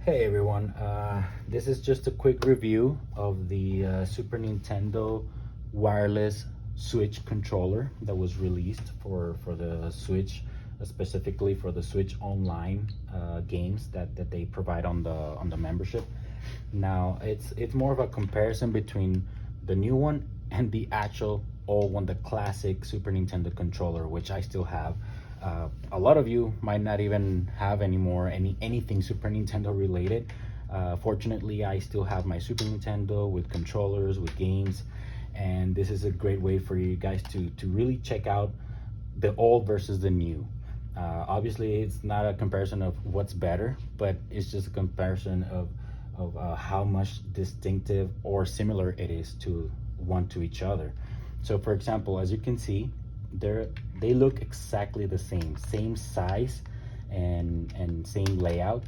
Hey everyone, this is just a quick review of the Super Nintendo wireless Switch controller that was released for the Switch, specifically for the Switch Online games that they provide on the membership. Now it's more of a comparison between the new one and the actual old one, the classic Super Nintendo controller, which I still have. A lot of you might not even have anymore anything Super Nintendo related. Fortunately, I still have my Super Nintendo with controllers, with games, and this is a great way for you guys to really check out the old versus the new. Obviously, it's not a comparison of what's better, but it's just a comparison of how much distinctive or similar it is to one to each other. So, for example, as you can see, they look exactly the same size and same layout.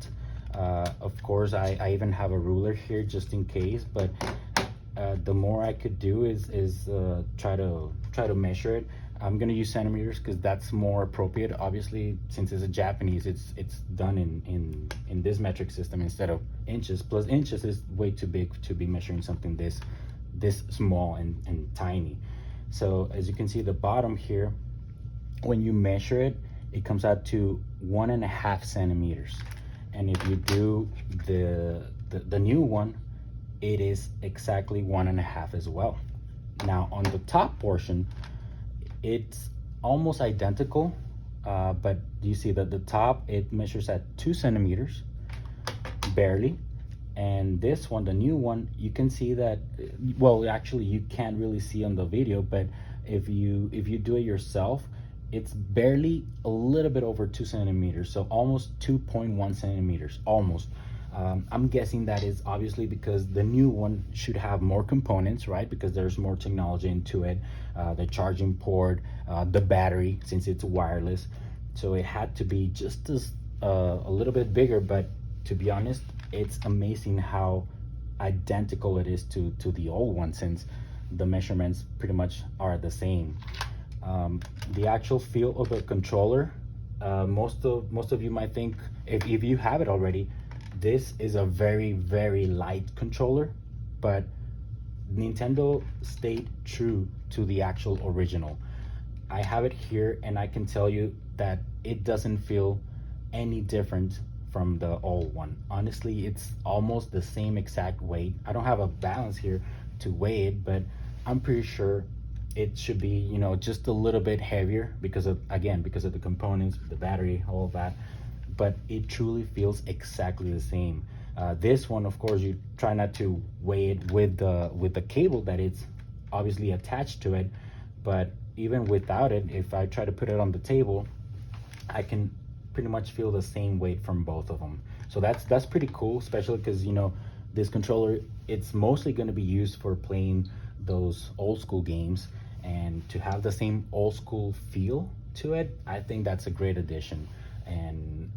Of course, I even have a ruler here just in case, but the more I could do is try to measure it. I'm gonna use centimeters because that's more appropriate. Obviously, since it's a Japanese, it's done in this metric system instead of inches. Plus, inches is way too big to be measuring something this small and tiny. So as you can see, the bottom here, when you measure it, it comes out to 1.5 centimeters. And if you do the new one, it is exactly 1.5 as well. Now on the top portion, it's almost identical, but you see that the top, it measures at 2 centimeters, barely. And this one, the new one, you can see that, well, actually you can't really see on the video, but if you do it yourself, it's barely a little bit over 2 centimeters, so almost 2.1 centimeters, almost. I'm guessing that is obviously because the new one should have more components, right? Because there's more technology into it, the charging port, the battery, since it's wireless. So it had to be just as a little bit bigger, but to be honest, it's amazing how identical it is to the old one, since the measurements pretty much are the same. The actual feel of the controller, most of you might think, if you have it already, this is a very light controller, but Nintendo stayed true to the actual original. I have it here and I can tell you that it doesn't feel any different from the old one. Honestly, it's almost the same exact weight. I don't have a balance here to weigh it, but I'm pretty sure it should be, you know, just a little bit heavier because of, again, because of the components, the battery, all of that. But it truly feels exactly the same. This one, of course, you try not to weigh it with the cable that it's obviously attached to it. But even without it, if I try to put it on the table, I can pretty much feel the same weight from both of them. So that's pretty cool, especially because, you know, this controller, it's mostly going to be used for playing those old school games, and to have the same old school feel to it, I think that's a great addition. And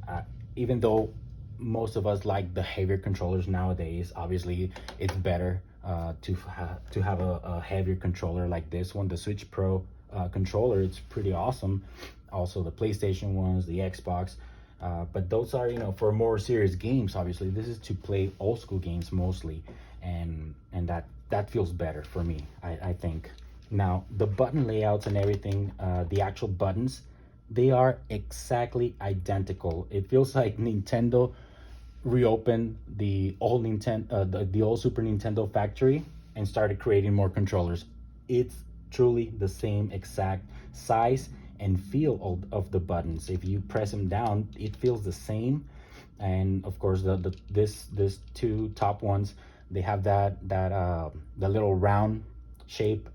even though most of us like the heavier controllers nowadays, obviously it's better to have a heavier controller like this one, the Switch Pro controller. It's pretty awesome. Also the PlayStation ones, the Xbox, but those are, you know, for more serious games. Obviously this is to play old school games mostly, and that feels better for me, I think. Now the button layouts and everything, the actual buttons, they are exactly identical. It feels like Nintendo reopened the old the old Super Nintendo factory and started creating more controllers. It's truly the same exact size and feel of the buttons. If you press them down, it feels the same. And of course, this two top ones, they have the little round shape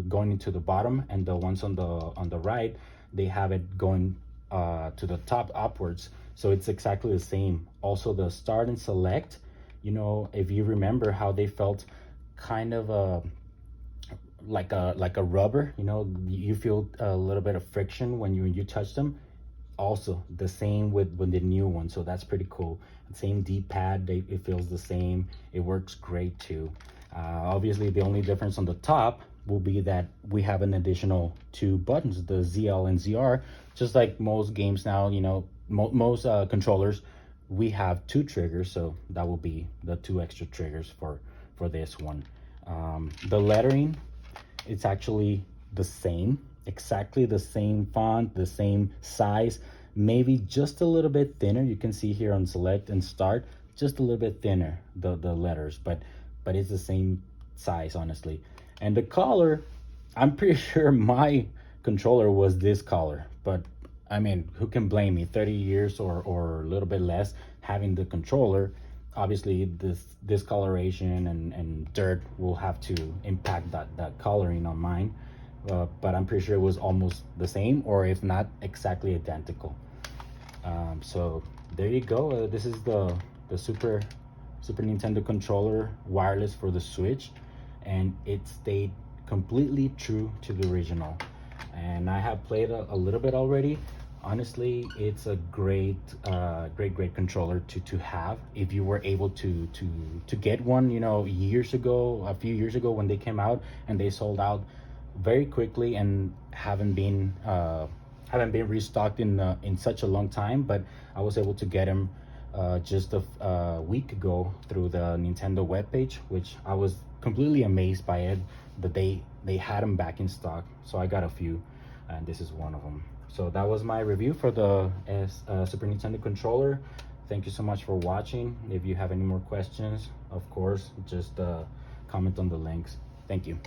going into the bottom, and the ones on the right, they have it going to the top upwards. So it's exactly the same. Also the start and select, you know, if you remember how they felt kind of like a rubber, you know, you feel a little bit of friction when you touch them. Also the same with the new one, so that's pretty cool. Same D-pad, it feels the same. It works great too. Obviously the only difference on the top will be that we have an additional 2 buttons, the ZL and ZR, just like most games now, you know, most controllers we have 2 triggers, so that will be the 2 extra triggers for this one. The lettering, it's actually the same, exactly the same font, the same size, maybe just a little bit thinner. You can see here on select and start, just a little bit thinner, the letters, but it's the same size, honestly. And the color, I'm pretty sure my controller was this color, but I mean, who can blame me? 30 years or a little bit less having the controller, obviously this discoloration and dirt will have to impact that coloring on mine. But I'm pretty sure it was almost the same, or if not exactly identical. So there you go. This is the Super Nintendo controller wireless for the Switch, and it stayed completely true to the original. And I have played a little bit already. Honestly, it's a great controller to have if you were able to get one, you know, a few years ago when they came out, and they sold out very quickly and haven't been restocked in such a long time. But I was able to get them just a week ago through the Nintendo webpage, which I was completely amazed by it, that they had them back in stock. So I got a few, and this is one of them. So that was my review for the Super Nintendo controller. Thank you so much for watching. If you have any more questions, of course, just comment on the links. Thank you.